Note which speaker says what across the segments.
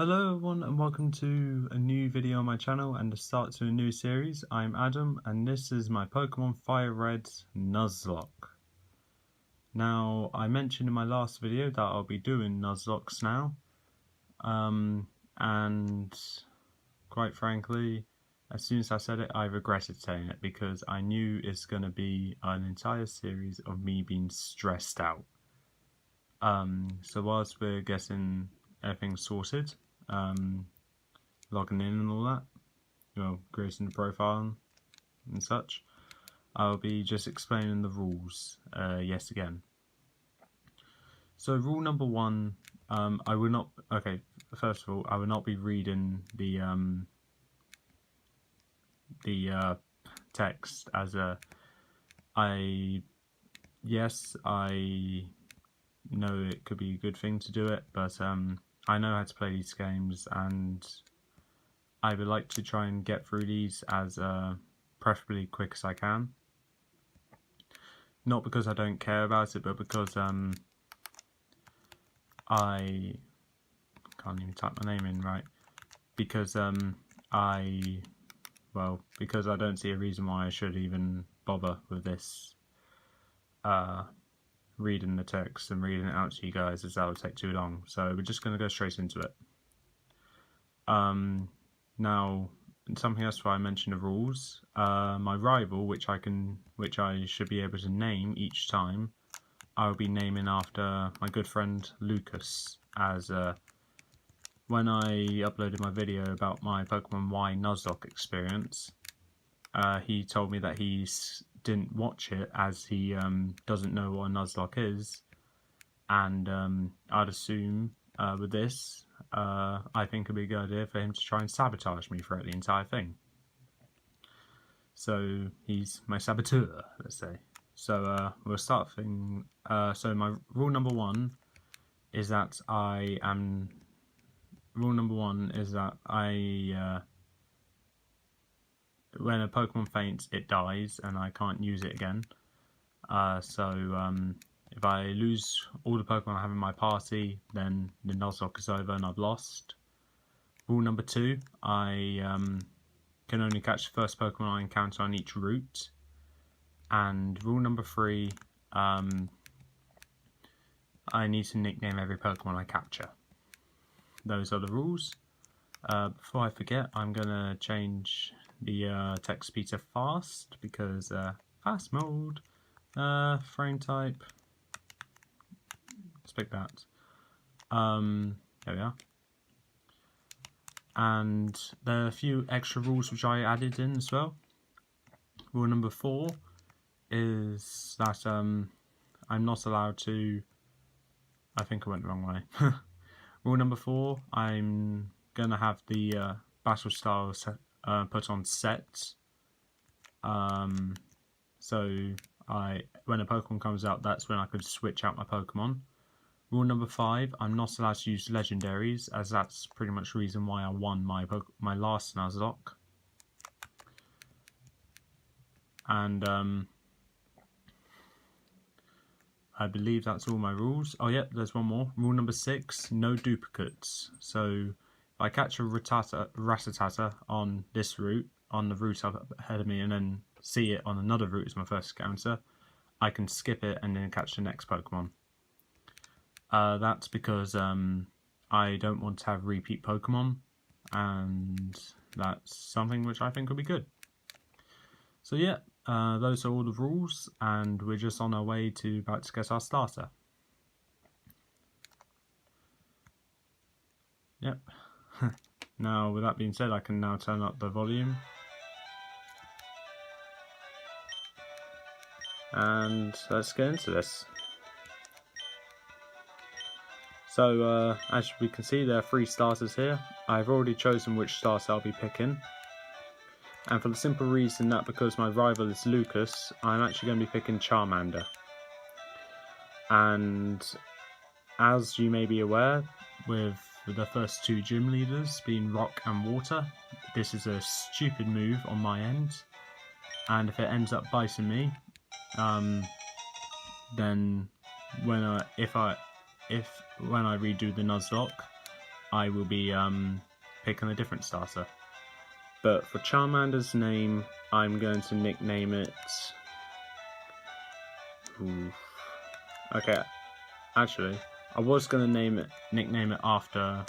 Speaker 1: Hello everyone and welcome to a new video on my channel and the start to a new series. I'm Adam and this is my Pokemon FireRed Nuzlocke. Now, I mentioned in my last video that I'll be doing Nuzlockes now, and quite frankly, as soon as I said it, I regretted saying it because I knew it's going to be an entire series of me being stressed out. So whilst we're getting everything sorted, logging in and all that, creating the profile and such, I'll be just explaining the rules yet again. So rule number one, I will not, first of all, I will not be reading the text as yes, I know it could be a good thing to do it, but I know how to play these games and I would like to try and get through these as preferably quick as I can. Not because I don't care about it, but because I can't even type my name in right. Because because I don't see a reason why I should even bother with this reading the text and reading it out to you guys, as that would take too long. So we're just going to go straight into it. Now, something else why I mentioned the rules. My rival, which I should be able to name each time, I'll be naming after my good friend Lucas, as when I uploaded my video about my Pokemon Y Nuzlocke experience, he told me that he didn't watch it as he doesn't know what a Nuzlocke is, and I'd assume with this, I think it'd be a good idea for him to try and sabotage me throughout the entire thing. So he's my saboteur, let's say. So we'll start thing. So my rule number one is that when a Pokemon faints, it dies, and I can't use it again. If I lose all the Pokemon I have in my party, then the Nuzlocke is over and I've lost. Rule number two, I can only catch the first Pokemon I encounter on each route. And rule number three, I need to nickname every Pokemon I capture. Those are the rules. Before I forget, I'm going to change the text speed to fast, because fast mode, frame type, let's pick that. There we are. And there are a few extra rules which I added in as well. Rule number 4 is that I'm not allowed to, I think I went the wrong way. Rule number 4, I'm going to have the battle style put on set. So when a Pokemon comes out, that's when I could switch out my Pokemon. Rule number 5, I'm not allowed to use legendaries, as that's pretty much the reason why I won my last Nuzlocke. And I believe that's all my rules. Oh yeah, there's one more. Rule number 6, no duplicates. So if I catch a Rattata on this route, on the route up ahead of me, and then see it on another route as my first encounter, I can skip it and then catch the next Pokemon. That's because I don't want to have repeat Pokemon, and that's something which I think will be good. So yeah, those are all the rules, and we're just on our way to about to get our starter. Yep. Now, with that being said, I can now turn up the volume. And let's get into this. So, as we can see, there are 3 starters here. I've already chosen which starter I'll be picking. And for the simple reason that because my rival is Lucas, I'm actually going to be picking Charmander. And as you may be aware, with the first 2 gym leaders being Rock and Water, this is a stupid move on my end. And if it ends up biting me, then when I redo the Nuzlocke, I will be picking a different starter. But for Charmander's name, I'm going to nickname it... Ooh. Okay, actually, I was going to nickname it after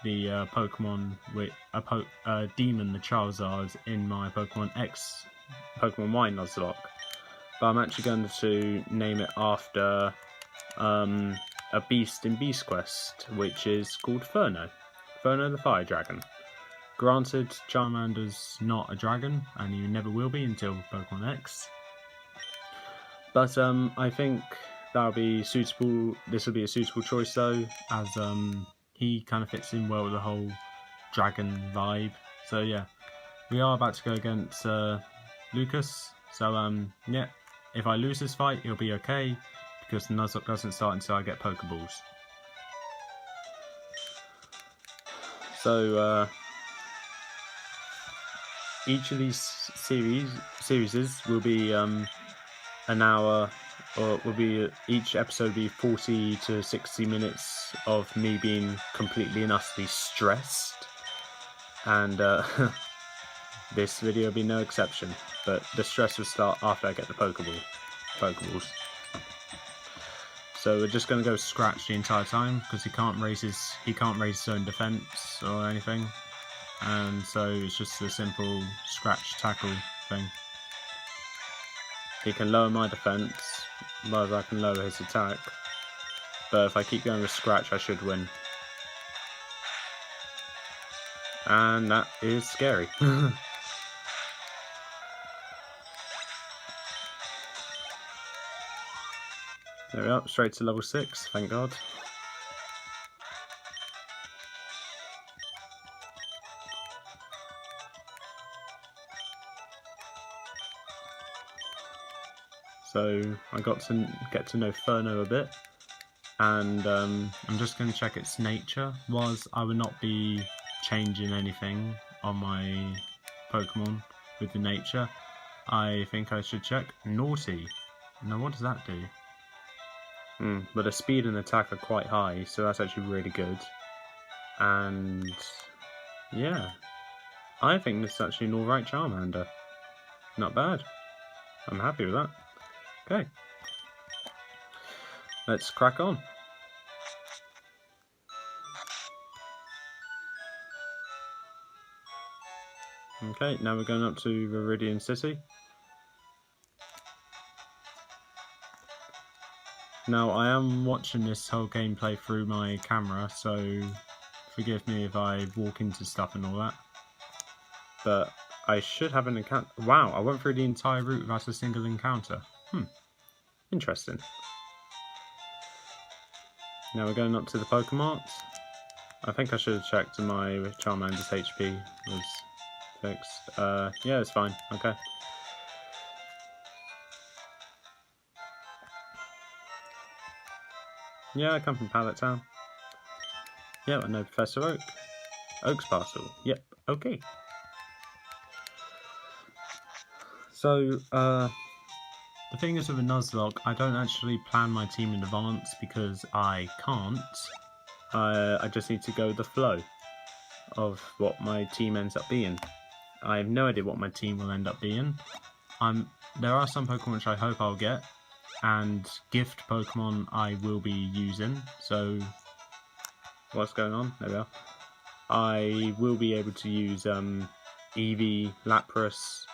Speaker 1: the Pokemon with a demon, the Charizard, in my Pokemon Y Nuzlocke. But I'm actually going to name it after a beast in Beast Quest, which is called Furno the Fire Dragon. Granted, Charmander's not a dragon, and he never will be until Pokemon X. But I think that'll be suitable. This will be a suitable choice though, as he kind of fits in well with the whole dragon vibe. So yeah, we are about to go against Lucas. So yeah, if I lose this fight, it'll be okay because the Nuzlocke doesn't start until I get Pokeballs. So each of these series will be an hour, or will be each episode will be 40 to 60 minutes of me being completely and utterly stressed, and this video will be no exception. But the stress will start after I get the Pokeballs. So we're just going to go Scratch the entire time because he can't raise his own defense or anything, and so it's just a simple Scratch tackle thing. He can lower my defense, whereas I can lower his attack. But if I keep going with Scratch, I should win. And that is scary. There we are, straight to level 6, thank God. So I got to get to know Furno a bit, and I'm just going to check its nature. I would not be changing anything on my Pokemon with the nature. I think I should check Naughty. Now what does that do? But the speed and attack are quite high, so that's actually really good. And yeah, I think this is actually an alright Charmander. Not bad. I'm happy with that. Okay, let's crack on. Okay, now we're going up to Meridian City. Now, I am watching this whole gameplay through my camera, so forgive me if I walk into stuff and all that. But I should have an encounter. Wow, I went through the entire route without a single encounter. Interesting. Now we're going up to the Pokemarts. I think I should have checked my Charmander's HP was fixed. Yeah, it's fine. Okay. Yeah, I come from Pallet Town. Yeah, I know Professor Oak. Oak's Parcel. Yep, okay. So, the thing is with a Nuzlocke, I don't actually plan my team in advance because I can't. I just need to go with the flow of what my team ends up being. I have no idea what my team will end up being. There are some Pokemon which I hope I'll get, and gift Pokemon I will be using. So, what's going on? There we are. I will be able to use Eevee, Lapras.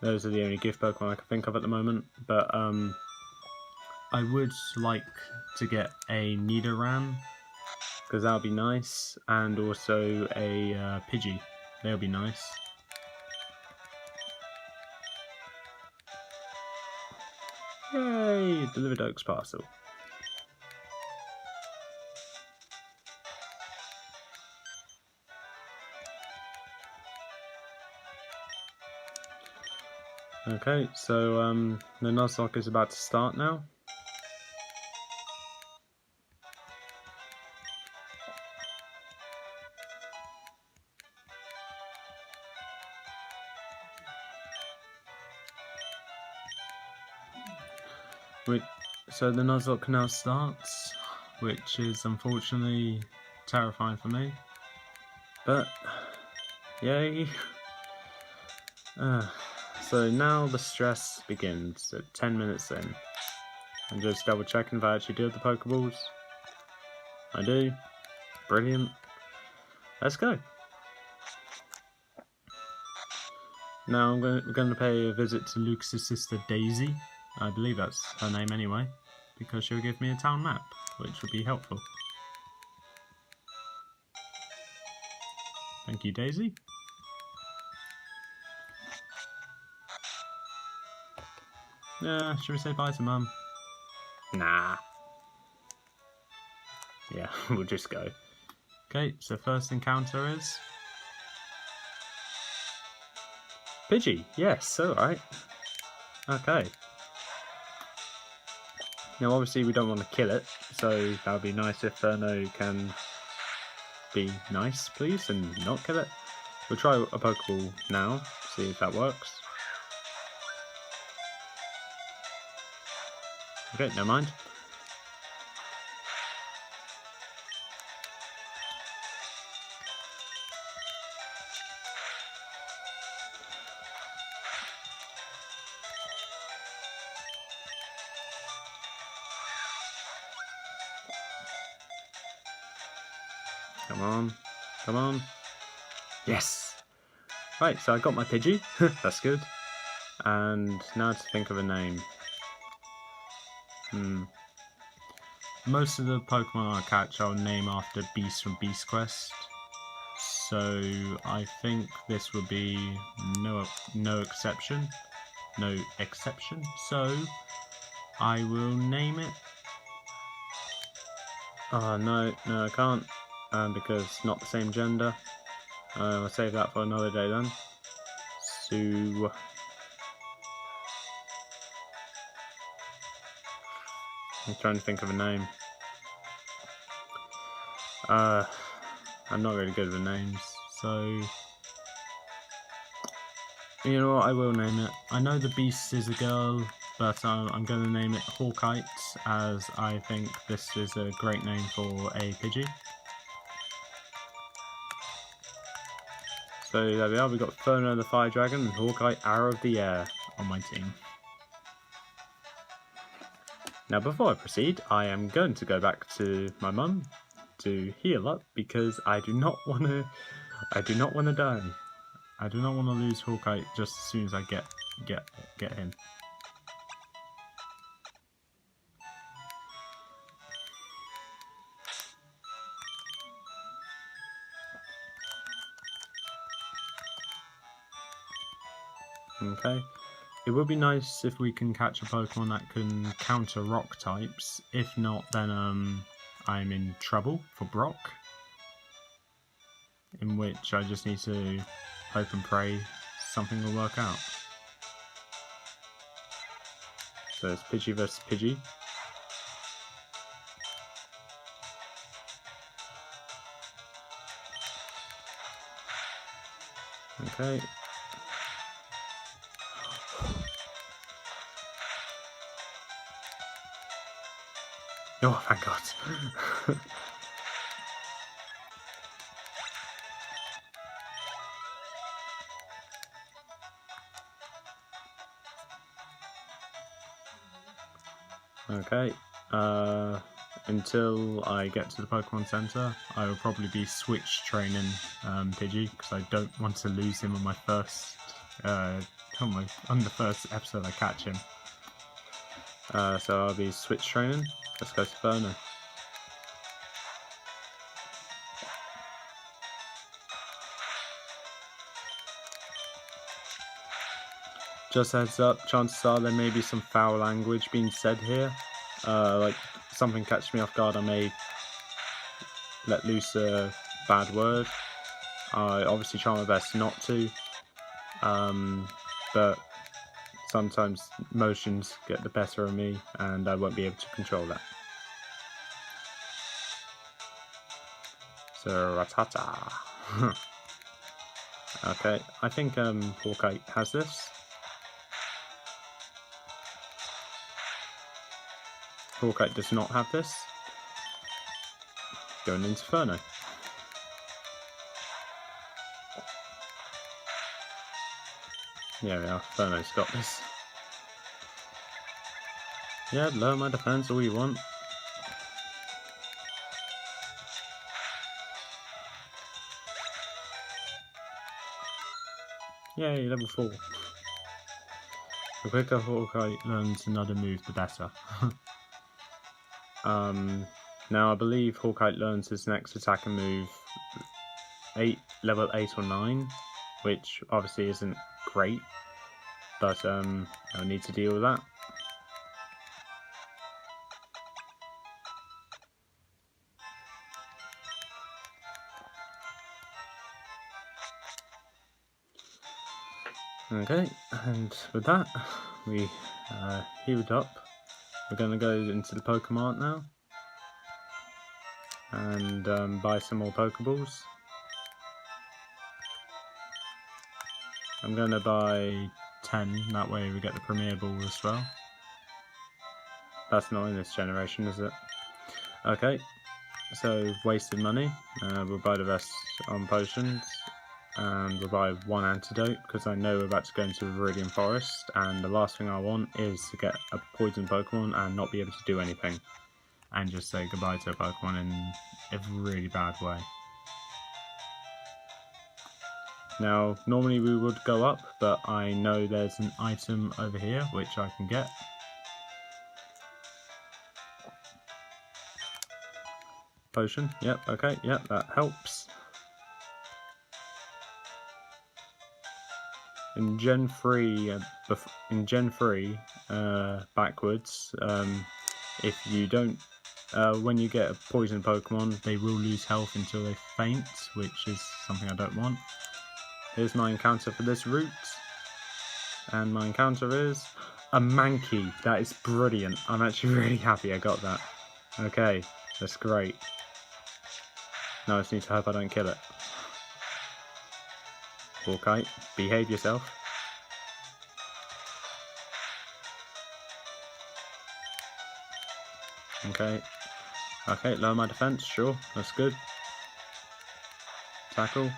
Speaker 1: Those are the only gift Pokemon I can think of at the moment. But I would like to get a Nidoran, because that'll be nice, and also a Pidgey. They'll be nice. Yay! Delivered Oak's Parcel. Okay, so the Nuzlocke is about to start now. So the Nuzlocke now starts, which is unfortunately terrifying for me. But, yay. So now the stress begins at 10 minutes in. I'm just double checking if I actually do have the Pokeballs. I do. Brilliant. Let's go. Now we're going to pay a visit to Lucas's sister Daisy. I believe that's her name anyway, because she'll give me a town map, which would be helpful. Thank you, Daisy. Should we say bye to Mum? Nah. Yeah, we'll just go. Okay, so first encounter is Pidgey. Yes, alright. Okay. Now obviously we don't want to kill it, so that would be nice if Furno can be nice, please, and not kill it. We'll try a Pokeball now, see if that works. Okay, never mind. Come on, come on. Yes! Right, so I got my Pidgey. That's good. And now to think of a name. Most of the Pokemon I catch I'll name after beasts from Beast Quest. So I think this would be no exception. No exception. So I will name it. Oh no, I can't. Because it's not the same gender. I'll save that for another day then. So I'm trying to think of a name. I'm not really good with names, so you know what, I will name it. I know the beast is a girl, but I'm going to name it Hawkite, as I think this is a great name for a Pidgey. So there we are, we've got Furno the Fire Dragon and Hawkeye Arrow of the Air on my team. Now before I proceed, I am going to go back to my mum to heal up, because I do not want to die. I do not want to lose Hawkeye just as soon as I get him. Okay. It would be nice if we can catch a Pokemon that can counter rock types. If not, then I'm in trouble for Brock. In which I just need to hope and pray something will work out. So it's Pidgey versus Pidgey. Okay. Oh, thank God. Okay, until I get to the Pokemon Center, I will probably be switch training Pidgey, because I don't want to lose him on my first, on the first episode I catch him. So I'll be switch training. Let's go to Furno. Just a heads up, chances are there may be some foul language being said here. Like something catches me off guard, I may let loose a bad word. I obviously try my best not to, but sometimes emotions get the better of me and I won't be able to control that. So, Ratata. Okay, I think Hawkeye has this. Hawkeye does not have this. Going into Furno. Yeah, we are. Furno's got this. Yeah, lower my defense all you want. Yay, level 4. The quicker Hawkeye learns another move, the better. Now I believe Hawkeye learns his next attack and move level 8 or 9, which obviously isn't great, but I'll need to deal with that. Okay, and with that, we healed up. We're going to go into the Pokemart now and buy some more Pokeballs. I'm going to buy 10, that way we get the Premier Ball as well. That's not in this generation, is it? Okay, so wasted money. We'll buy the rest on potions. And we'll buy 1 antidote because I know we're about to go into Iridium Forest, and the last thing I want is to get a poison Pokemon and not be able to do anything and just say goodbye to a Pokemon in a really bad way. Now, normally we would go up, but I know there's an item over here which I can get. Potion, yep, okay, yep, that helps. In Gen 3, backwards, if you don't, when you get a poison Pokemon, they will lose health until they faint, which is something I don't want. Here's my encounter for this route, and my encounter is a Mankey. That is brilliant. I'm actually really happy I got that. Okay, that's great. Now I just need to hope I don't kill it. Hawkeye, behave yourself. Okay. Okay, lower my defense, sure, that's good. Tackle.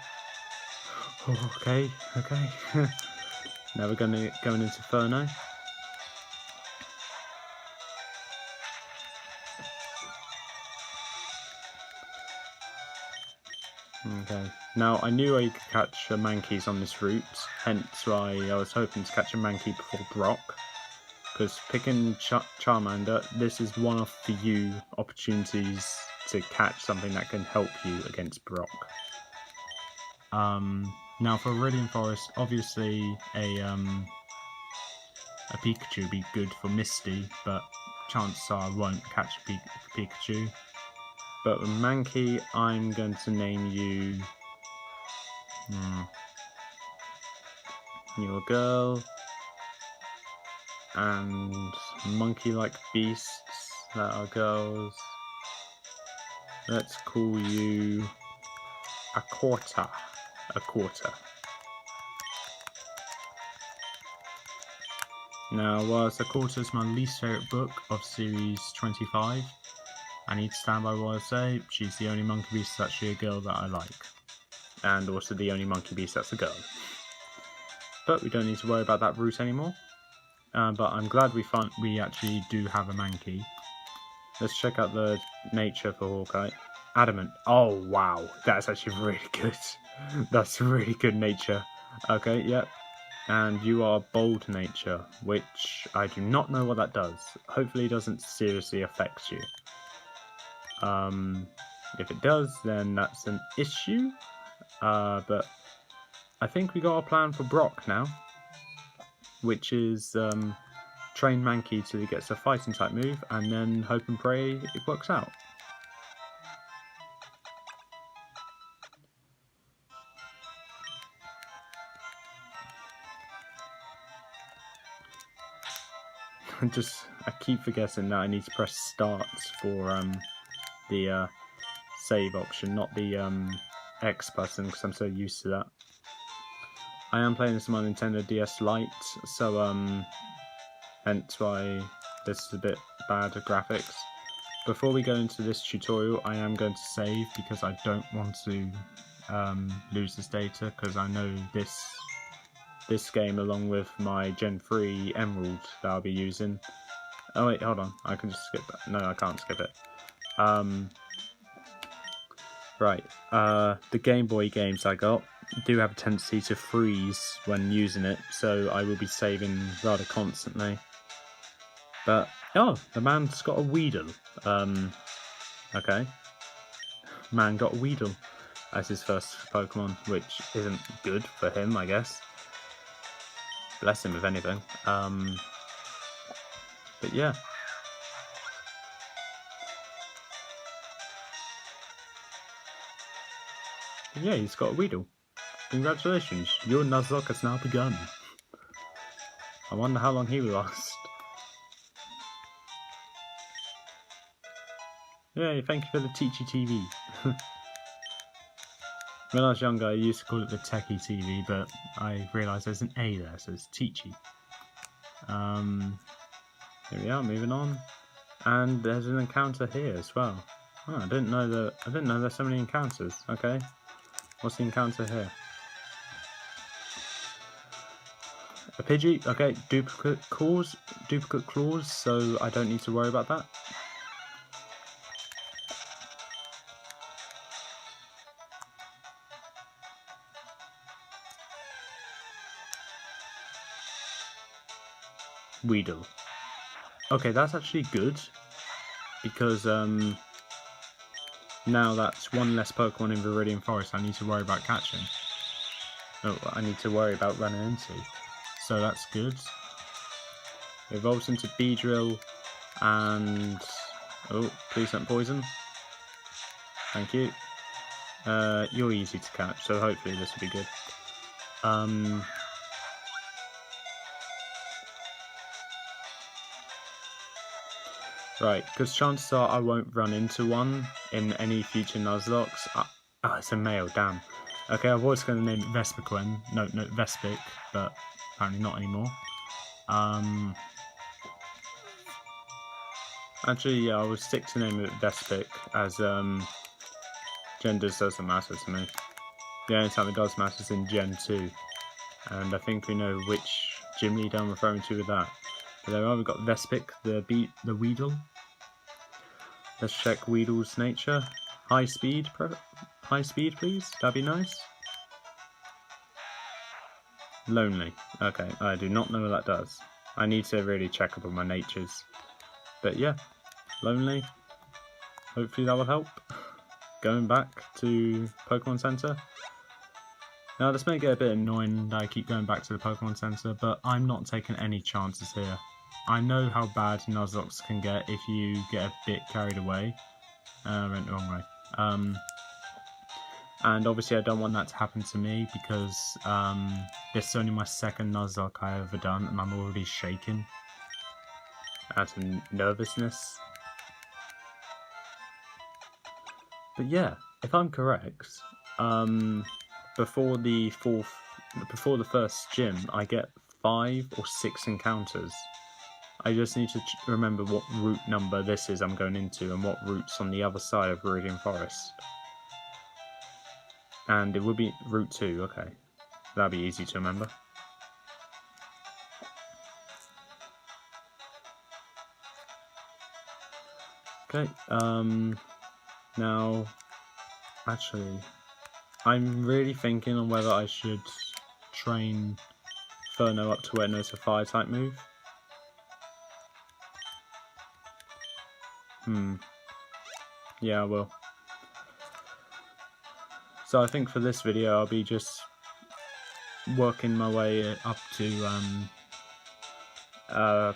Speaker 1: Oh, okay, okay. Now we're going into Inferno. Okay. Now, I knew I could catch Mankeys on this route, hence why I was hoping to catch a Mankey before Brock. Because picking Charmander, this is one of the few opportunities to catch something that can help you against Brock. Now for Iridium Forest, obviously a Pikachu would be good for Misty, but chances are I won't catch a Pikachu. But with Mankey, I'm going to name you your girl and monkey-like beasts that are girls. Let's call you a quarter. Now, whilst A Quarter is my least favourite book of series 25, I need to stand by what I say. She's the only monkey beast that's actually a girl that I like. And also the only monkey beast that's a girl. But we don't need to worry about that route anymore. But I'm glad we actually do have a Mankey. Let's check out the nature for Hawkeye. Adamant. Oh, wow. That's actually really good. That's really good nature. Okay, yep. And you are bold nature, which I do not know what that does. Hopefully it doesn't seriously affect you. If it does, then that's an issue. But I think we got a plan for Brock now, which is train Mankey till he gets a fighting type move, and then hope and pray it works out. I keep forgetting that I need to press start for the save option, not the X button, because I'm so used to that. I am playing this on my Nintendo DS Lite, so hence why this is a bit bad at graphics. Before we go into this tutorial, I am going to save because I don't want to lose this data, because I know this this game along with my Gen 3 Emerald that I'll be using. Oh wait, hold on, I can just skip that. No, I can't skip it. Right, the Game Boy games I got do have a tendency to freeze when using it, so I will be saving rather constantly. But, oh, the man's got a Weedle. Okay. Man got a Weedle as his first Pokemon, which isn't good for him, I guess. Bless him, if anything. But yeah. But yeah, he's got a Weedle. Congratulations, your Nuzlocke has now begun. I wonder how long he will last. Yay, thank you for the Teachy TV. When I was younger, I used to call it the Techie TV, but I realised there's an A there, so it's Teachy. Here we are, moving on. And there's an encounter here as well. Oh, I didn't know there's so many encounters. Okay. What's the encounter here? A Pidgey, okay, duplicate claws, so I don't need to worry about that. Weedle. Okay, that's actually good, because now that's one less Pokemon in Iridium Forest I need to worry about catching. Oh, I need to worry about running into. So that's good. It evolves into Beedrill and... oh, please don't poison. Thank you. You're easy to catch, so hopefully this will be good. Right, because chances are I won't run into one in any future Nuzlockes. It's a male, damn. Okay, I was going to name it Vespiquen. No, Vespiq, but apparently not anymore. Actually, yeah, I will stick to name it Vespiq, as genders doesn't matter to me. The only time it does matter is in Gen 2. And I think we know which gym leader I'm referring to with that. But there we are, we've got Vespiq, the Weedle. Let's check Weedle's nature. High speed, please. That'd be nice. Lonely. Okay, I do not know what that does. I need to really check up on my natures. But yeah, lonely. Hopefully that will help. Going back to Pokemon Center. Now this may get a bit annoying that I keep going back to the Pokemon Center, but I'm not taking any chances here. I know how bad Nuzlocke can get if you get a bit carried away. Went the wrong way. And obviously I don't want that to happen to me because this is only my second Nuzlocke I've ever done and I'm already shaking out of nervousness. But yeah, if I'm correct, before the first gym, I get 5 or 6 encounters. I just need to remember what route number this is I'm going into and what route's on the other side of Meridian Forest. And it would be Route 2, okay. That'll be easy to remember. Okay, now, actually, I'm really thinking on whether I should train Furno up to where it knows a Fire-type move. Yeah, I will. So I think for this video I'll be just working my way up to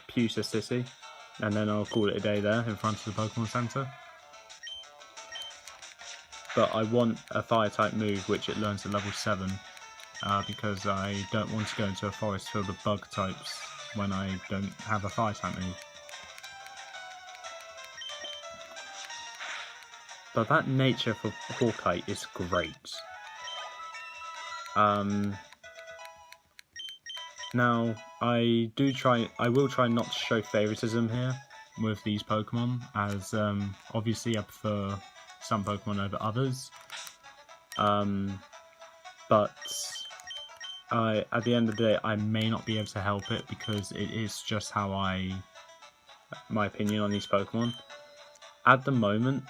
Speaker 1: Pewter City, and then I'll call it a day there in front of the Pokemon Center. But I want a Fire-type move which it learns at level 7, because I don't want to go into a forest filled with bug types when I don't have a Fire-type move. But that nature for Hawkeye is great. Now, I will try not to show favoritism here with these Pokemon, as obviously I prefer some Pokemon over others. But at the end of the day, I may not be able to help it because it is just how my opinion on these Pokemon. At the moment,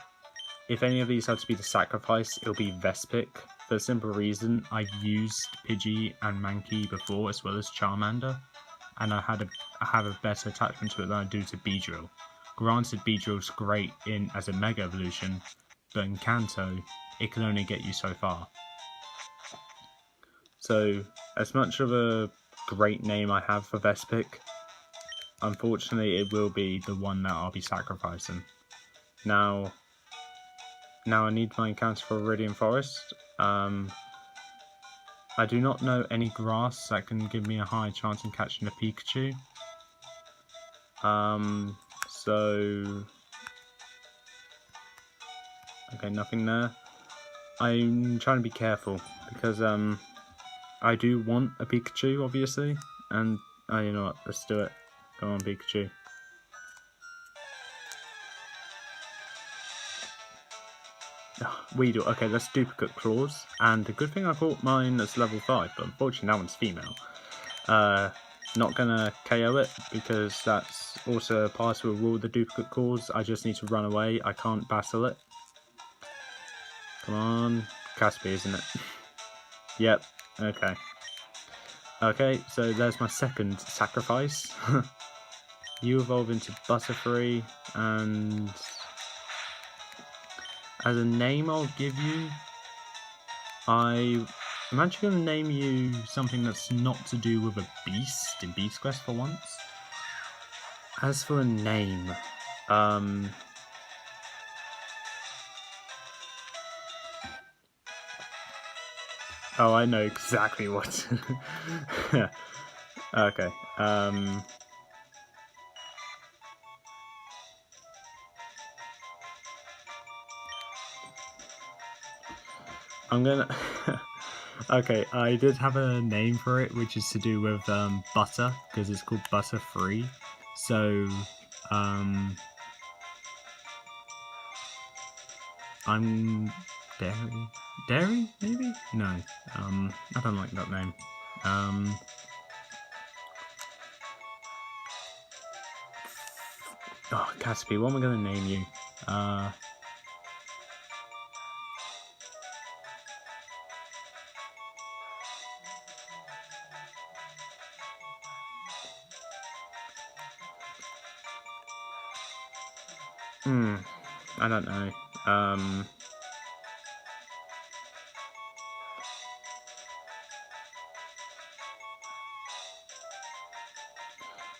Speaker 1: if any of these had to be the sacrifice, it'll be Vespic. For the simple reason, I've used Pidgey and Mankey before, as well as Charmander, and I have a better attachment to it than I do to Beedrill. Granted, Beedrill's great as a Mega Evolution, but in Kanto, it can only get you so far. So, as much of a great name I have for Vespic, unfortunately it will be the one that I'll be sacrificing. Now I need my encounter for Iridium Forest. I do not know any grass that can give me a high chance in catching a Pikachu. So... Okay, nothing there. I'm trying to be careful, because I do want a Pikachu, obviously. And, you know what, let's do it. Come on, Pikachu. Weedle. Okay, let's duplicate claws. And the good thing I caught mine is level 5, but unfortunately that one's female. Not gonna KO it, because that's also part of a rule of the duplicate claws. I just need to run away. I can't battle it. Come on. Caspy, isn't it? Yep. Okay. Okay, so there's my second sacrifice. You evolve into Butterfree, and as a name I'll give you, I'm actually going to name you something that's not to do with a beast in Beast Quest for once. As for a name, oh, I know exactly what. Okay, I'm gonna... Okay, I did have a name for it, which is to do with butter, because it's called Butterfree. So, I'm... Dairy, maybe? No, I don't like that name. Oh, Caspy, what am I gonna name you? I don't know.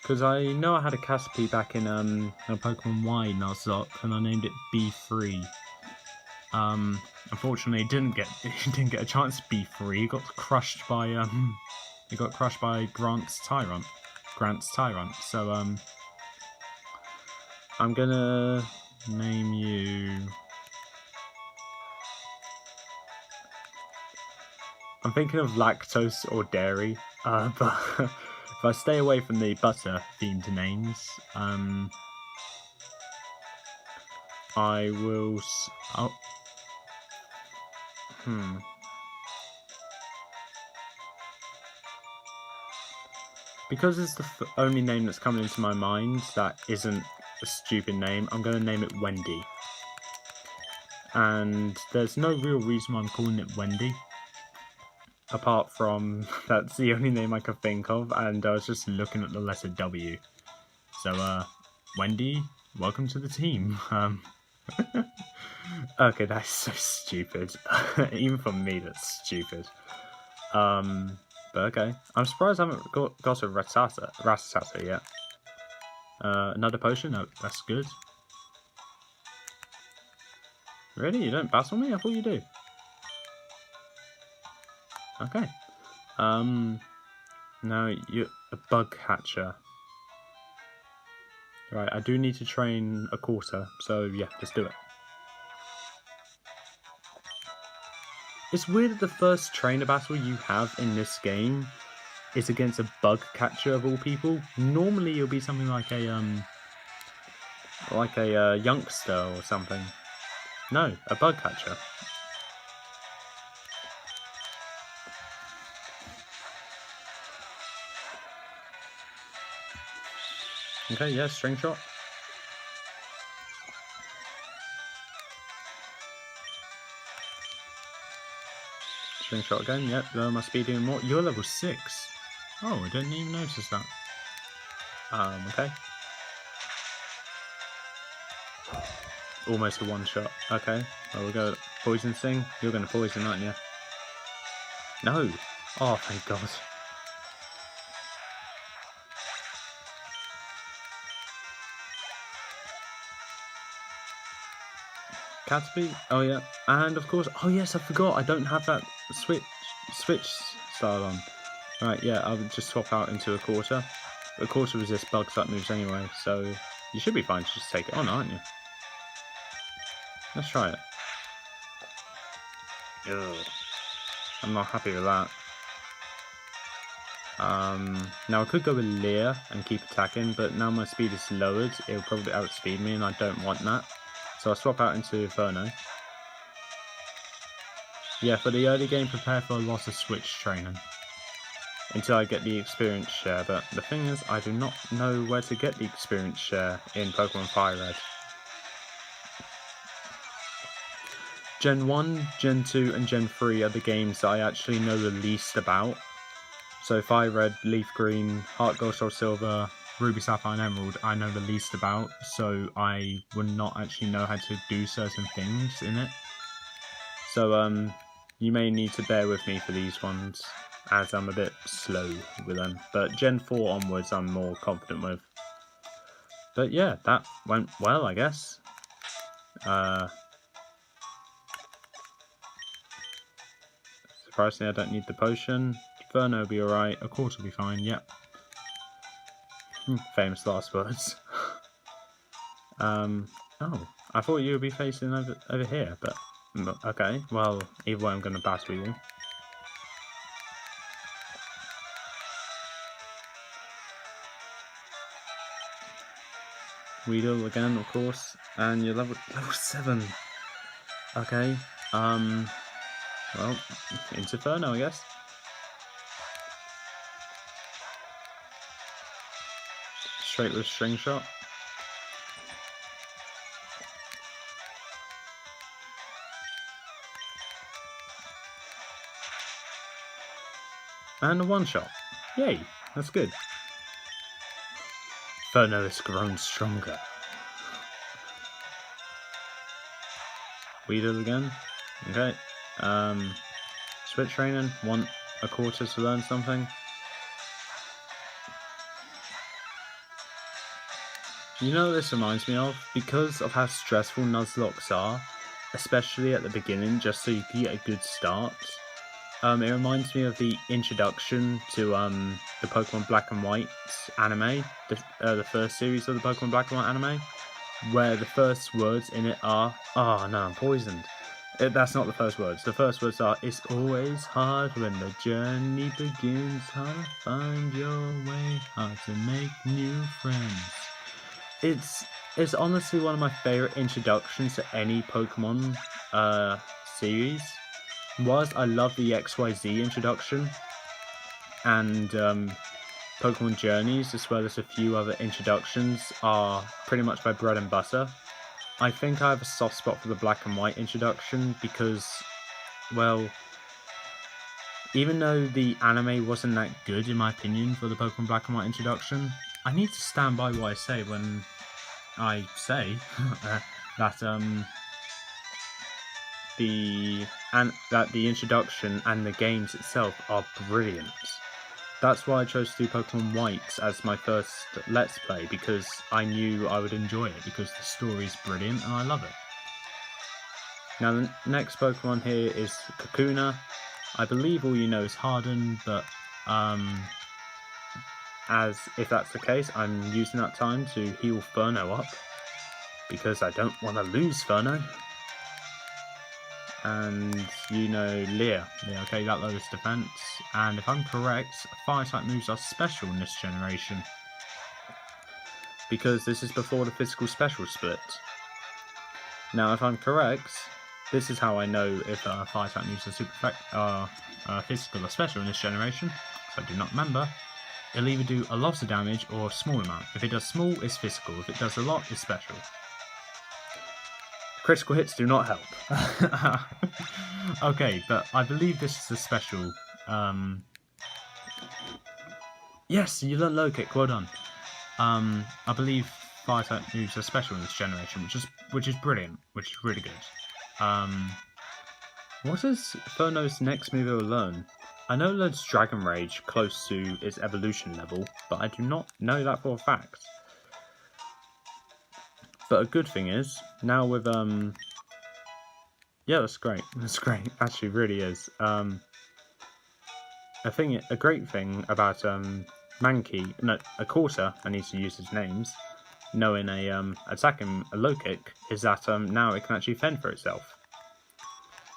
Speaker 1: Because I know I had a Caspy back in a Pokemon Y Nuzlocke, and I named it B3. Unfortunately, it didn't get a chance to be free. It got crushed by Grant's Tyrant. So I'm gonna name you. I'm thinking of lactose or dairy, but if I stay away from the butter themed names, I will. Because it's the only name that's coming into my mind that isn't a stupid name, I'm going to name it Wendy. And there's no real reason why I'm calling it Wendy, apart from that's the only name I could think of, and I was just looking at the letter W. So, Wendy, welcome to the team. Okay, that's so stupid. Even for me, that's stupid. But okay. I'm surprised I haven't got a Rattata yet. Another potion? Oh, that's good. Really? You don't battle me? I thought you do. Okay. Now you're a bug hatcher. Right, I do need to train a quarter, so yeah, let's do it. It's weird that the first trainer battle you have in this game is against a bug catcher of all people. Normally it'll be something like a youngster or something. No, a bug catcher. Okay, yeah, string shot. String shot again, yep, lower my speed even more. You're level 6. Oh, I didn't even notice that. Okay. Almost a one shot. Okay, well, we'll go poison sting. You're going to poison, aren't you? No! Oh, thank God. Caterpie? Oh yeah, and of course, oh yes, I forgot, I don't have that switch style on. Right, yeah, I would just swap out into a quarter. A quarter resists bugs that moves anyway, so you should be fine to just take it on, aren't you? Let's try it. Ugh. I'm not happy with that. Now I could go with Leer and keep attacking, but now my speed is lowered, it'll probably outspeed me and I don't want that. So I'll swap out into Inferno. Yeah, for the early game, prepare for a lot of switch training until I get the experience share, but the thing is, I do not know where to get the experience share in Pokemon FireRed. Gen 1, Gen 2 and Gen 3 are the games that I actually know the least about. So FireRed, Leaf Green, Heart Gold, Soul Silver, Ruby, Sapphire and Emerald I know the least about, so I would not actually know how to do certain things in it. So you may need to bear with me for these ones, as I'm a bit slow with them. But Gen 4 onwards I'm more confident with. But yeah, that went well, I guess. Surprisingly, I don't need the potion. Inferno will be alright. A quarter will be fine, yep. Famous last words. Oh, I thought you would be facing over here, but okay. Well, either way I'm going to battle you. Weedle again, of course, and you're level 7. Okay, well, into Inferno, I guess. Straight with string shot. And a one shot. Yay, that's good. Inferno has grown stronger. Weedle again. Okay. Switch training. Want a quarter to learn something. You know what this reminds me of? Because of how stressful Nuzlocks are, especially at the beginning, just so you can get a good start. It reminds me of the introduction to the Pokemon Black and White anime, the first series of the Pokemon Black and White anime, where the first words in it are, "Oh no, I'm poisoned." That's not the first words. The first words are, "It's always hard when the journey begins, hard to find your way, hard to make new friends." It's honestly one of my favourite introductions to any Pokemon series. Whilst I love the XYZ introduction and Pokemon Journeys, as well as a few other introductions, are pretty much my bread and butter, I think I have a soft spot for the Black and White introduction because, well, even though the anime wasn't that good in my opinion for the Pokemon Black and White introduction, I need to stand by what I say when I say that the introduction and the games itself are brilliant. That's why I chose to do Pokemon White as my first Let's Play, because I knew I would enjoy it, because the story is brilliant and I love it. Now the next Pokemon here is Kakuna. I believe all you know is Harden, but as if that's the case, I'm using that time to heal Furno up, because I don't want to lose Furno. And you know Leer. Yeah, okay, that lowers defense. And if I'm correct, fire type moves are special in this generation, because this is before the physical special split. Now, if I'm correct, this is how I know if fire type moves are physical or special in this generation, because I do not remember. it'll either do a lot of damage or a small amount. If it does small, it's physical. If it does a lot, it's special. Critical hits do not help. Okay, but I believe this is a special. Yes, you learned low kick. Well done. I believe fire type moves are special in this generation, which is brilliant, which is really good. What is Ferno's next move it will learn? I know it learns Dragon Rage close to its evolution level, but I do not know that for a fact. But a good thing is, now with, yeah, that's great. That's great. Actually, really is. A great thing about, Mankey, no, a Quarter, I need to use his names, knowing attacking a low kick, is that, now it can actually fend for itself.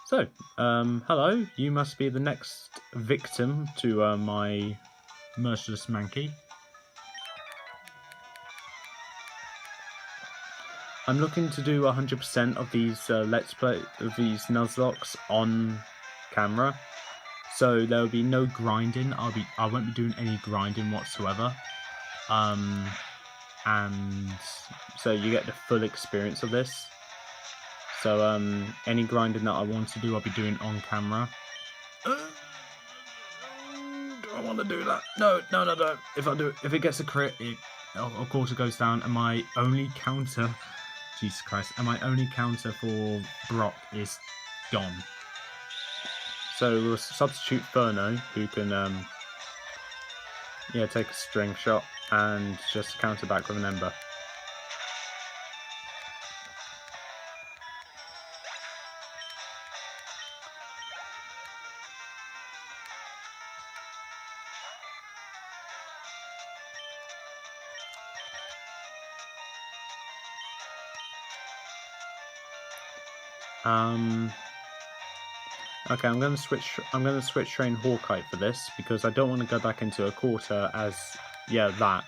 Speaker 1: So, hello, you must be the next victim to, my merciless Mankey. I'm looking to do 100% of these Let's Play of these Nuzlocks on camera, so there will be no grinding. I won't be doing any grinding whatsoever, and so you get the full experience of this. So any grinding that I want to do, I'll be doing on camera. Do I want to do that? No. If it gets a crit, of course it goes down, and my only counter. Jesus Christ, and my only counter for Brock is gone. So we'll substitute Ferno, who can take a string shot and just counter back with an Ember. Okay, I'm gonna switch train Hawkeye for this because I don't want to go back into a Quarter as that.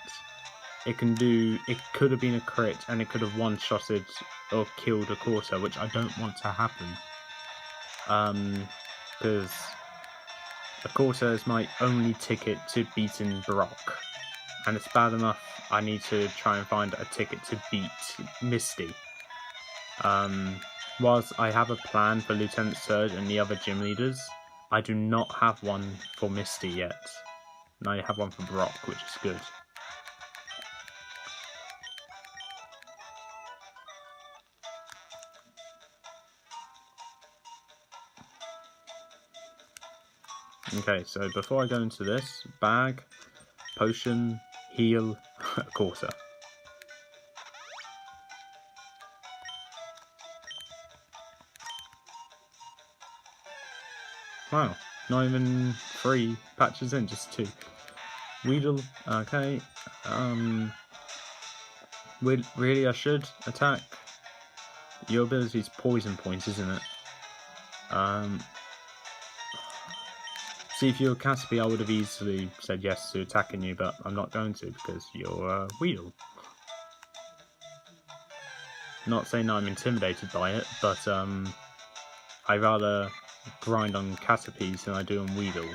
Speaker 1: It could have been a crit and it could have one-shotted or killed a Quarter, which I don't want to happen. Because a Quarter is my only ticket to beating Brock, and it's bad enough I need to try and find a ticket to beat Misty. Whilst I have a plan for Lieutenant Surge and the other gym leaders, I do not have one for Misty yet. And I have one for Brock, which is good. Okay, so before I go into this, bag, potion, heal, Quarter. Wow, not even 3 patches in, just 2. Weedle, okay. Really, I should attack. Your ability's poison points, isn't it? See, if you were Caterpie, I would have easily said yes to attacking you, but I'm not going to because you're Weedle. Not saying that I'm intimidated by it, but I rather grind on Caterpies than I do on Weedle.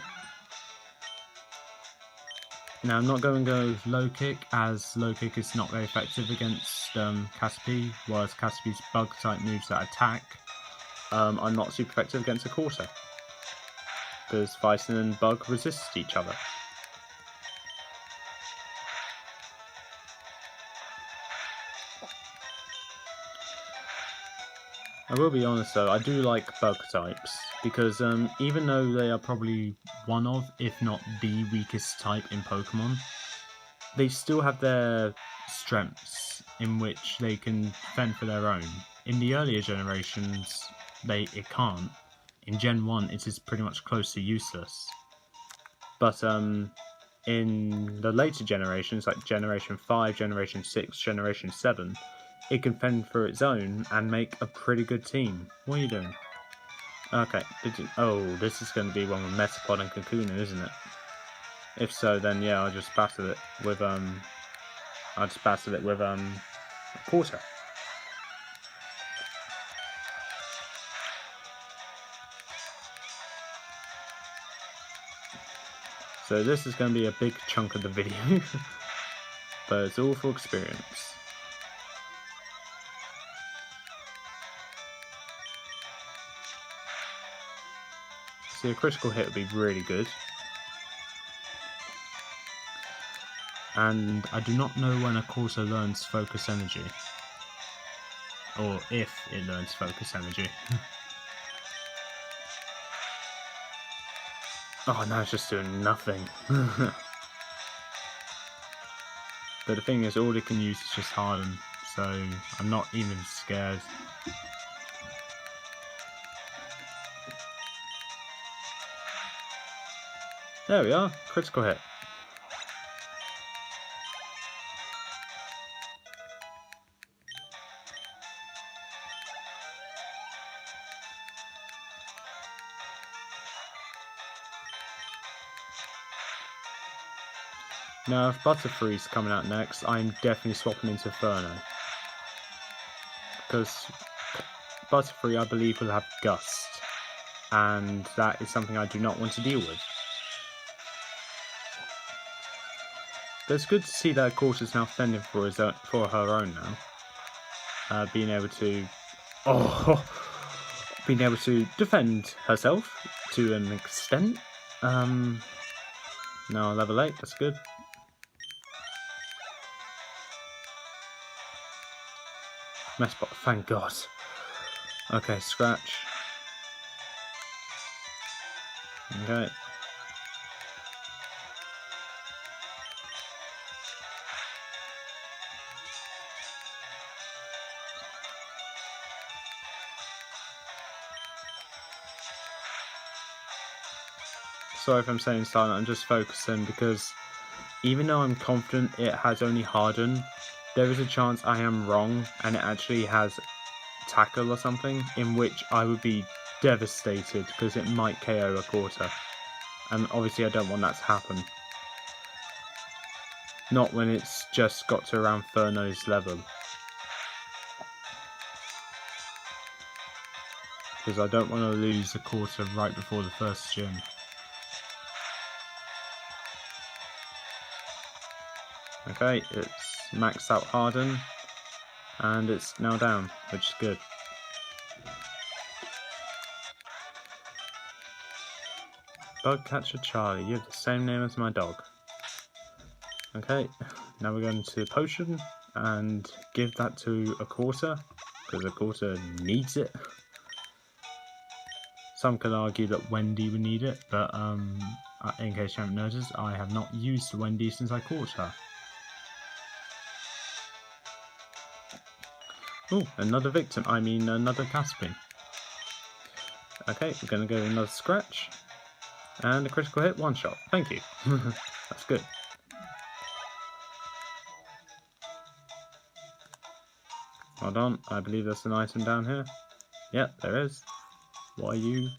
Speaker 1: Now I'm not going to go low kick, as low kick is not very effective against Caterpie, whereas Caterpie's bug type moves that attack are not super effective against a Quarter, because Bison and Bug resist each other. I will be honest though, I do like bug types, because even though they are probably one of, if not the weakest type in Pokemon, they still have their strengths in which they can fend for their own. In the earlier generations, it can't. In Gen 1, it is pretty much close to useless. But in the later generations, like Generation 5, Generation 6, Generation 7, it can fend for its own and make a pretty good team. What are you doing? Okay, this is going to be one with Metapod and Kakuna, isn't it? If so, then yeah, I'll just battle it with a Quarter. So this is going to be a big chunk of the video, but it's all for experience. See, a critical hit would be really good. And I do not know when a Corso learns focus energy. Or if it learns focus energy. Oh, now it's just doing nothing. But the thing is, all it can use is just harden, so I'm not even scared. There we are, critical hit. Now, if Butterfree's coming out next, I'm definitely swapping into Inferno. Because Butterfree, I believe, will have Gust. And that is something I do not want to deal with. But it's good to see that Corsa's now fending for her own now. Being able to defend herself to an extent. Now level 8, that's good. Messbot, thank God. Okay, scratch. Okay. Sorry if I'm saying silent, I'm just focusing because even though I'm confident it has only Harden, there is a chance I am wrong and it actually has Tackle or something, in which I would be devastated because it might KO a Quarter. And obviously I don't want that to happen. Not when it's just got to around Furno's level. Because I don't want to lose a Quarter right before the first gym. Okay, it's maxed out Harden, and it's now down, which is good. Bugcatcher Charlie, you have the same name as my dog. Okay, now we're going to Potion, and give that to a Quarter, because a Quarter needs it. Some could argue that Wendy would need it, but in case you haven't noticed, I have not used Wendy since I caught her. Oh, another victim, another Caspian. Okay, we're going to go with another scratch. And a critical hit, one shot. Thank you. That's good. Hold on, I believe there's an item down here. Yep, there is. What are you?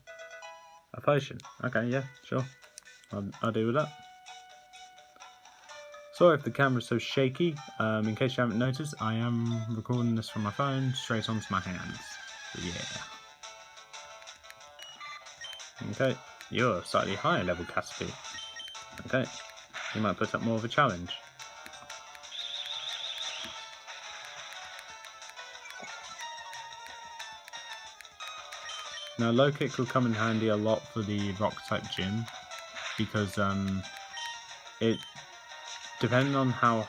Speaker 1: A potion. Okay, yeah, sure. I'll deal with that. Sorry if the camera's so shaky. In case you haven't noticed, I am recording this from my phone straight onto my hands. So yeah. Okay, you're a slightly higher level Caspi. Okay, you might put up more of a challenge. Now low kick will come in handy a lot for the rock type gym, because it, depending on how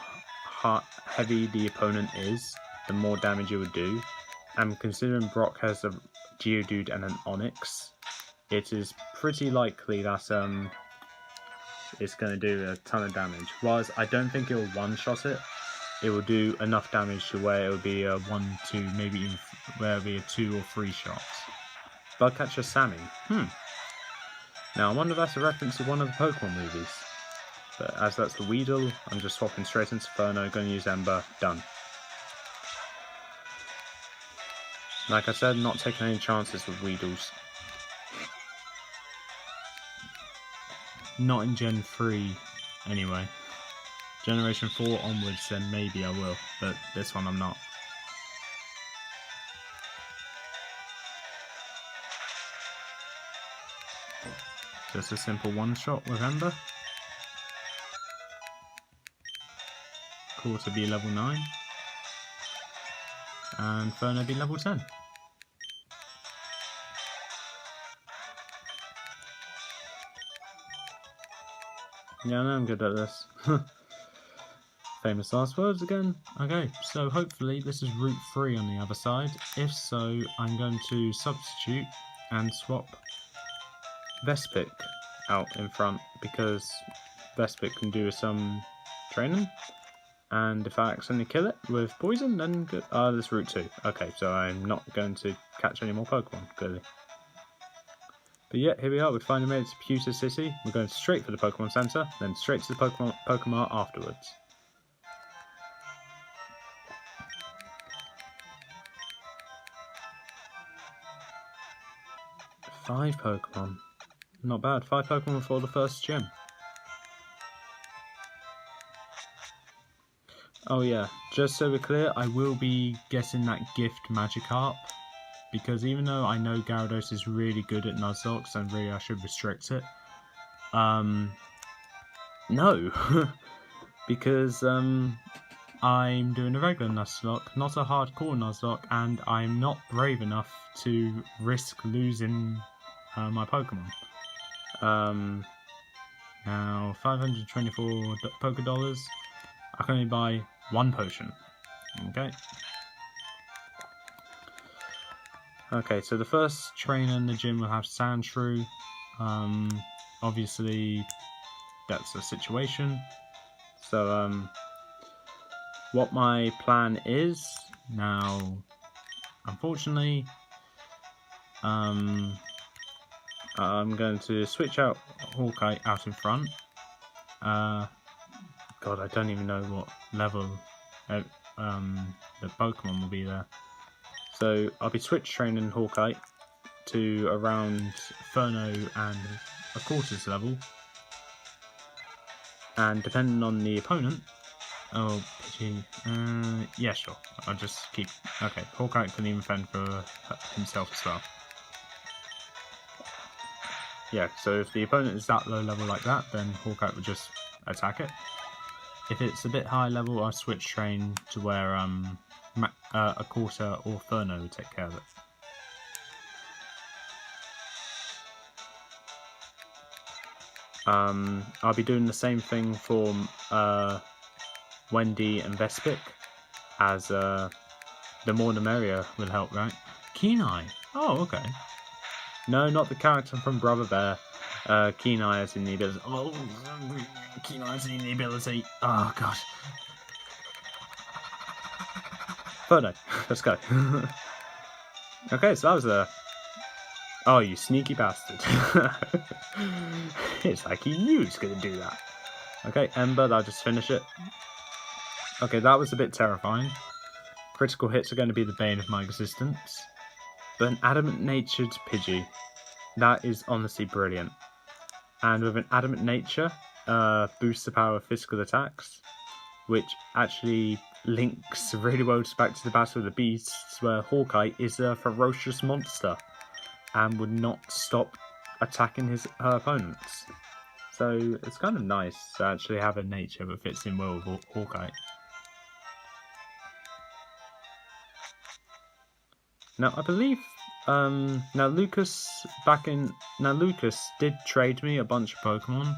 Speaker 1: heavy the opponent is, the more damage it would do. And considering Brock has a Geodude and an Onyx, it is pretty likely that it's going to do a ton of damage. Whereas I don't think it will one-shot it. It will do enough damage to where it will be a 1, 2, maybe even where it will be a 2 or 3 shots. Bugcatcher Sammy. Now I wonder if that's a reference to one of the Pokemon movies. But as that's the Weedle, I'm just swapping straight into Inferno, going to use Ember, done. Like I said, not taking any chances with Weedles. Not in Gen 3, anyway. Generation 4 onwards, then maybe I will, but this one I'm not. Just a simple one-shot with Ember. Quarter be level 9. And Ferno be level 10. Yeah, I know I'm good at this. Famous last words again. Okay, so hopefully this is Route 3 on the other side. If so, I'm going to substitute and swap Vespic out in front, because Vespic can do some training. And if I accidentally kill it with poison, then good. This is Route 2. Okay, so I'm not going to catch any more Pokemon, clearly. But yeah, here we are. We've finally made it to Pewter City. We're going straight for the Pokemon Center, then straight to the Pokemon afterwards. Five Pokemon. Not bad. 5 Pokemon for the first gym. Oh yeah, just so we're clear, I will be getting that gift Magikarp, because even though I know Gyarados is really good at Nuzlocke, and really I should restrict it, no, because I'm doing a regular Nuzlocke, not a hardcore Nuzlocke, and I'm not brave enough to risk losing my Pokemon. Now 524 Poké Dollars. I can only buy 1 potion. Okay. Okay, so the first trainer in the gym will have Sandshrew. Obviously, that's a situation. So, what my plan is now, unfortunately, I'm going to switch out Hawkeye out in front. God, I don't even know what level the Pokemon will be there. So I'll be switch training Hawkeye to around Ferno and a quarters level. And depending on the opponent... Oh, Pidgey... yeah, sure. I'll just keep... Okay, Hawkeye can even fend for himself as well. Yeah, so if the opponent is that low level like that, then Hawkeye will just attack it. If it's a bit high level, I'll switch train to where a quarter or Ferno would take care of it. I'll be doing the same thing for Wendy and Vespic, as the more the merrier will help, right? Keen-Eye! Oh, okay. No, not the character from Brother Bear. Keen-Eye is in the ability. Oh, Keen-Eye is in the ability. Oh, gosh. Photo. Let's go. Okay, so that was a... Oh, you sneaky bastard. It's like he knew he was going to do that. Okay, Ember, I'll just finish it. Okay, that was a bit terrifying. Critical hits are going to be the bane of my existence. But an adamant-natured Pidgey, that is honestly brilliant. And with an adamant nature, boosts the power of physical attacks, which actually links really well back to the Battle of the Beasts, where Hawkeye is a ferocious monster and would not stop attacking her opponents. So it's kind of nice to actually have a nature that fits in well with Hawkeye. Now I believe Lucas did trade me a bunch of Pokemon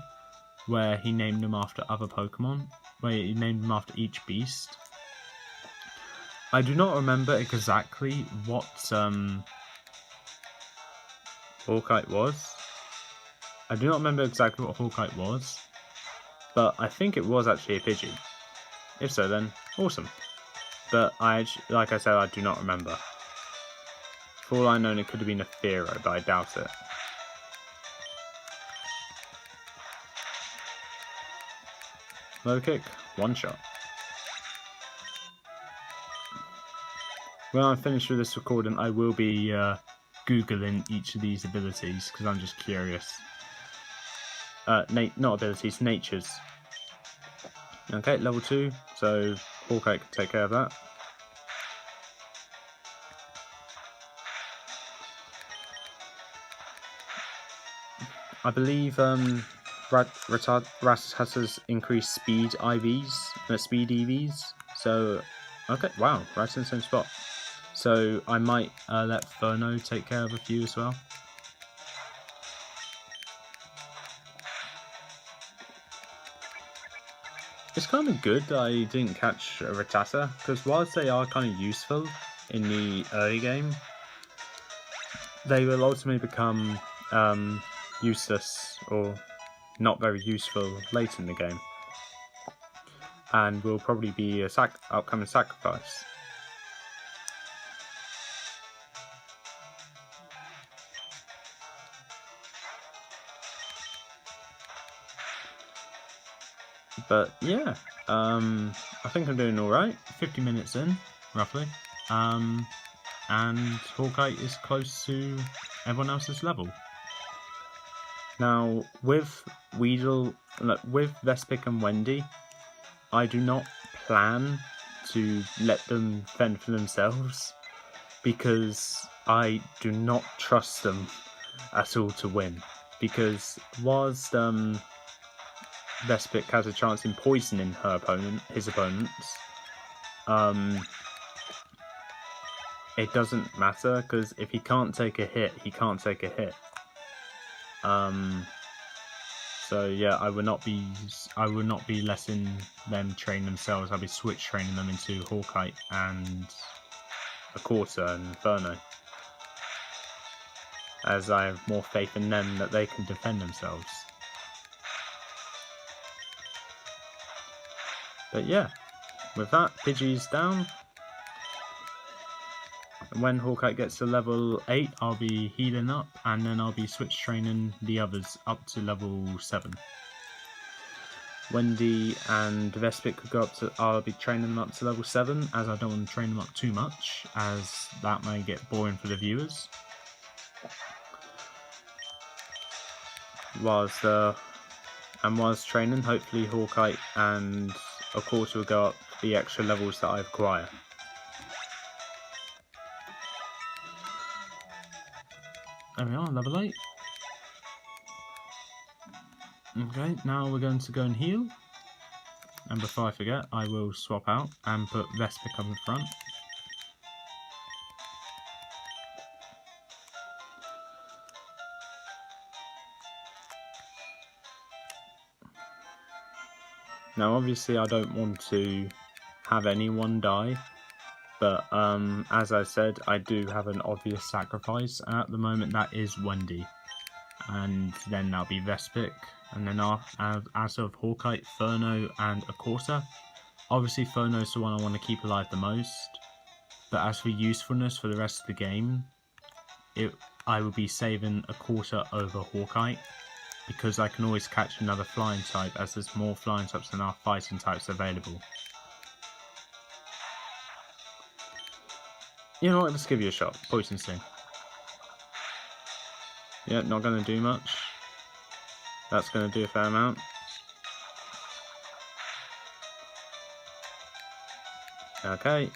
Speaker 1: where he named them after other Pokemon, where he named them after each beast. I do not remember exactly what Hawkeye was. I do not remember exactly what Hawkeye was, but I think it was actually a Pidgey. If so, then awesome. But like I said, I do not remember. For all I know, it could have been a Fearow, but I doubt it. Low kick, one shot. When I'm finished with this recording, I will be Googling each of these abilities, because I'm just curious. Not abilities, natures. Okay, level 2, so Hawkeye can take care of that. I believe Rattatatas increase speed IVs, speed EVs. So, okay, wow, right in the same spot. So I might let Ferno take care of a few as well. It's kind of good that I didn't catch a Rattata, because whilst they are kind of useful in the early game, they will ultimately become useless or not very useful late in the game, and will probably be a upcoming sacrifice. But yeah, I think I'm doing alright. 50 minutes in, roughly. And Hawkeye is close to everyone else's level. Now, with Weedle, with Vespic and Wendy, I do not plan to let them fend for themselves, because I do not trust them at all to win. Because whilst Vespic has a chance in poisoning his opponents, it doesn't matter, because if he can't take a hit, he can't take a hit. So yeah, I will not be letting them train themselves. I'll be switch training them into Hawkeye and a Quarter and Inferno, as I have more faith in them that they can defend themselves. But yeah, with that, Pidgey's down. And when Hawkeye gets to level 8, I'll be healing up, and then I'll be switch training the others up to level 7. Wendy and Vespic could go up to, I'll be training them up to level 7, as I don't want to train them up too much, as that may get boring for the viewers. Whilst training, hopefully Hawkeye and a Quarter will go up the extra levels that I acquire. There we are, level 8. Okay, now we're going to go and heal. And before I forget, I will swap out and put Vespic up in front. Now obviously I don't want to have anyone die, but as I said, I do have an obvious sacrifice, and at the moment that is Wendy. And then that'll be Vespic, and then as of Hawkeye, Ferno and a Quarter. Obviously Ferno's the one I want to keep alive the most, but as for usefulness for the rest of the game, I will be saving a Quarter over Hawkeye, because I can always catch another flying type, as there's more flying types than our fighting types available. You know what, let's give you a shot. Poison Sting. Yeah, not going to do much. That's going to do a fair amount. Okay.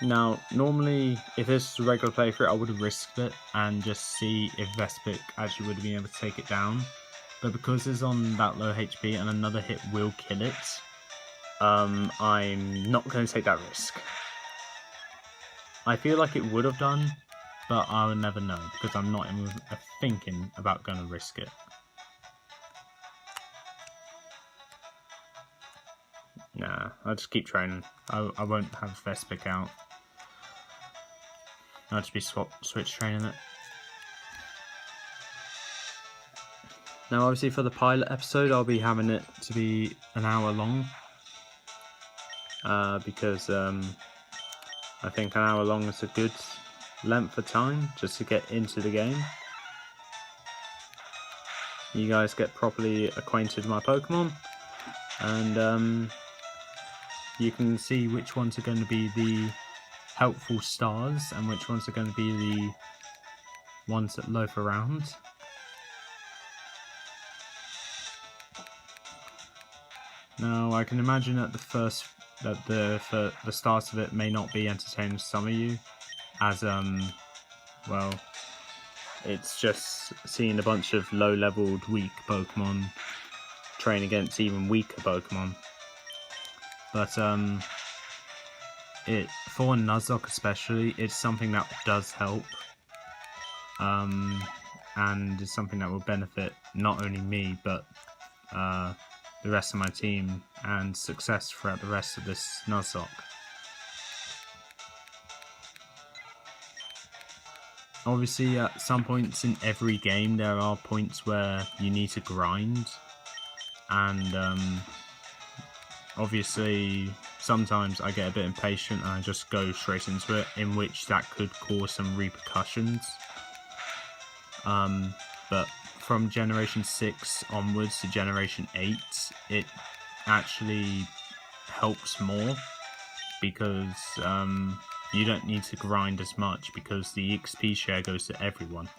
Speaker 1: Now, normally, if this was a regular playthrough, I would have risked it and just see if Vespic actually would have been able to take it down. But because it's on that low HP and another hit will kill it, I'm not going to take that risk. I feel like it would have done, but I would never know, because I'm not even thinking about going to risk it. Nah, I'll just keep training. I won't have Vespic out. I'll just be switch training it. Now obviously for the pilot episode, I'll be having it to be an hour long. Because I think an hour long is a good length of time just to get into the game. You guys get properly acquainted with my Pokemon, and you can see which ones are going to be the helpful stars and which ones are going to be the ones that loaf around. Now I can imagine at the start of it may not be entertaining to some of you, as well, it's just seeing a bunch of low-leveled weak Pokemon train against even weaker Pokemon. But for Nuzlocke especially, it's something that does help, and it's something that will benefit not only me but the rest of my team and success throughout the rest of this Nuzlocke. Obviously, at some points in every game, there are points where you need to grind, and obviously, sometimes I get a bit impatient and I just go straight into it, in which that could cause some repercussions. But from Generation 6 onwards to Generation 8, it actually helps more, because you don't need to grind as much, because the EXP share goes to everyone.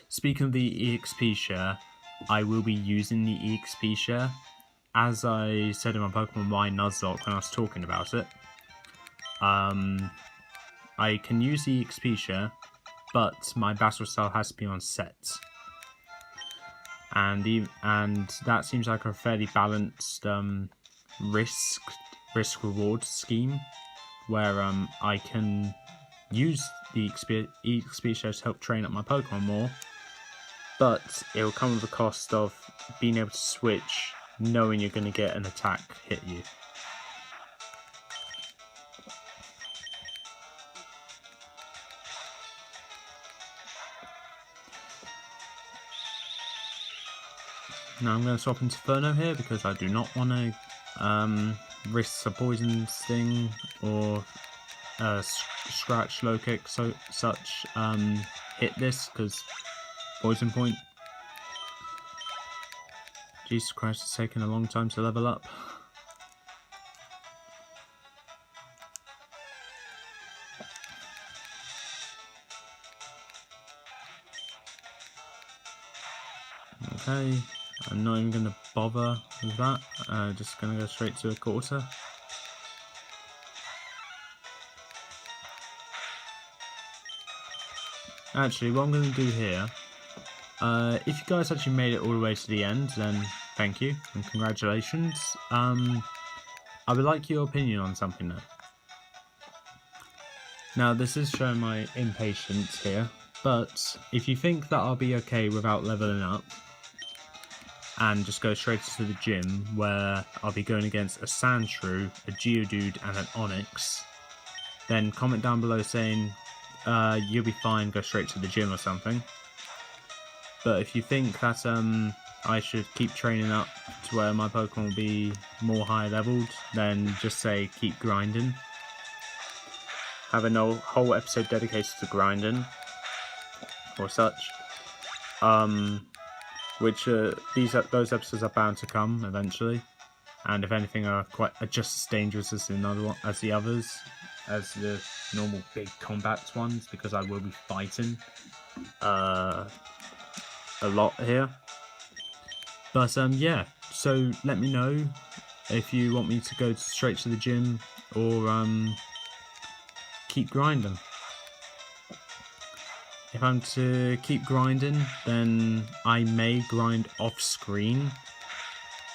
Speaker 1: Speaking of the EXP share, I will be using the EXP share. As I said in my Pokemon Y Nuzlocke when I was talking about it, I can use the EXP share, but my battle style has to be on set. And that seems like a fairly balanced risk-reward scheme, where I can use the EXP share to help train up my Pokemon more, but it will come with the cost of being able to switch, knowing you're going to get an attack hit you. Now I'm going to swap into Inferno here, because I do not want to risk a Poison Sting or Scratch, Low Kick, such hit this, because Poison Point. Jesus Christ, it's taken a long time to level up. Okay, I'm not even going to bother with that, just going to go straight to a quarter. Actually, what I'm going to do here, if you guys actually made it all the way to the end, then thank you and congratulations. I would like your opinion on something though. Now, this is showing my impatience here, but if you think that I'll be okay without leveling up and just go straight to the gym, where I'll be going against a Sandshrew, a Geodude and an Onix, then comment down below saying you'll be fine, go straight to the gym or something. But if you think that I should keep training up to where my Pokemon will be more high leveled, then just say keep grinding. Have a whole episode dedicated to grinding or such. Which those episodes are bound to come eventually, and if anything are just as dangerous as the others, as the normal big combat ones, because I will be fighting a lot here. But yeah, so let me know if you want me to go straight to the gym or keep grinding. If I'm to keep grinding, then I may grind off screen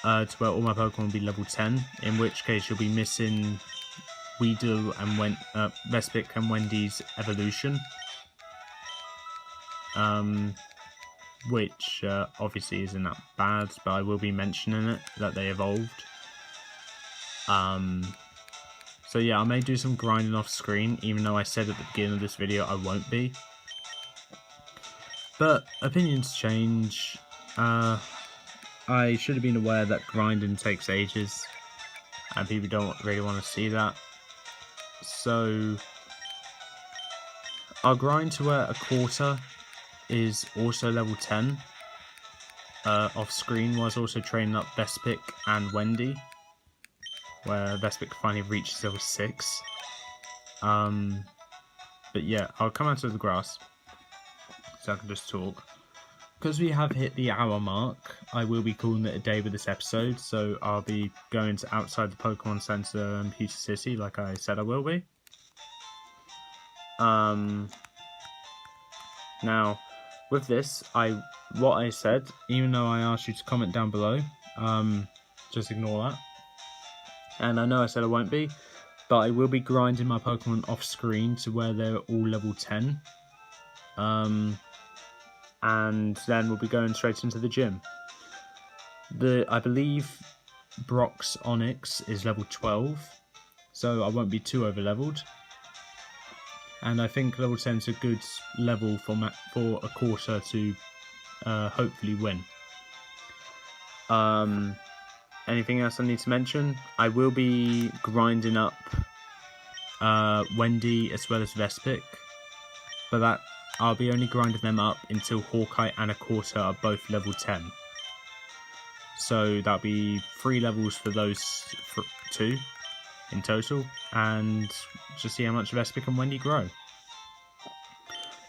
Speaker 1: to where all my Pokemon will be level 10, in which case you'll be missing Weedle and Vespic and Wendy's evolution, which obviously isn't that bad, but I will be mentioning it, that they evolved. So yeah, I may do some grinding off screen, even though I said at the beginning of this video I won't be. But opinions change. I should have been aware that grinding takes ages, and people don't really want to see that. So I'll grind to where a quarter is also level 10 off screen, whilst also training up Vespic and Wendy, where Vespic finally reaches level 6. But yeah, I'll come out of the grass. so I can just talk. Because we have hit the hour mark, I will be calling it a day with this episode, so I'll be going to outside the Pokemon Center in Pewter City, like I said I will be. Now, with this, what I said, even though I asked you to comment down below, just ignore that. And I know I said I won't be, but I will be grinding my Pokemon off screen to where they're all level 10. And then we'll be going straight into the gym. I believe Brock's Onyx is level 12, so I won't be too over leveled. And I think level 10 is a good level for a quarter to hopefully win. Anything else I need to mention? I will be grinding up Wendy as well as Vespic, but that I'll be only grinding them up until Hawkeye and a quarter are both level 10. So that'll be 3 levels for those 2 in total, and just see how much Vespic and Wendy grow.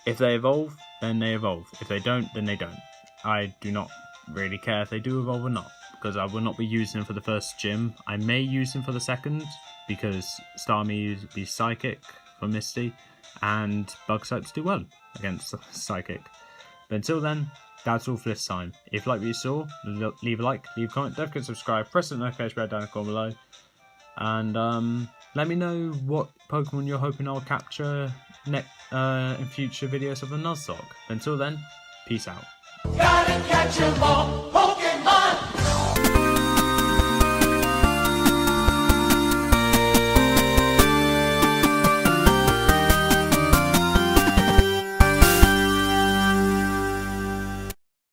Speaker 1: If they evolve, then they evolve. If they don't, then they don't. I do not really care if they do evolve or not, because I will not be using them for the first gym. I may use them for the second, because Starmie will be Psychic for Misty, and Bug types do well against Psychic. But until then, that's all for this time. If you like what you saw, leave a like, leave a comment, don't forget to subscribe, press the notification bell down in the corner below, and let me know what Pokemon you're hoping I'll capture in future videos of the Nuzlocke. Until then, peace out.
Speaker 2: Gotta catch 'em all.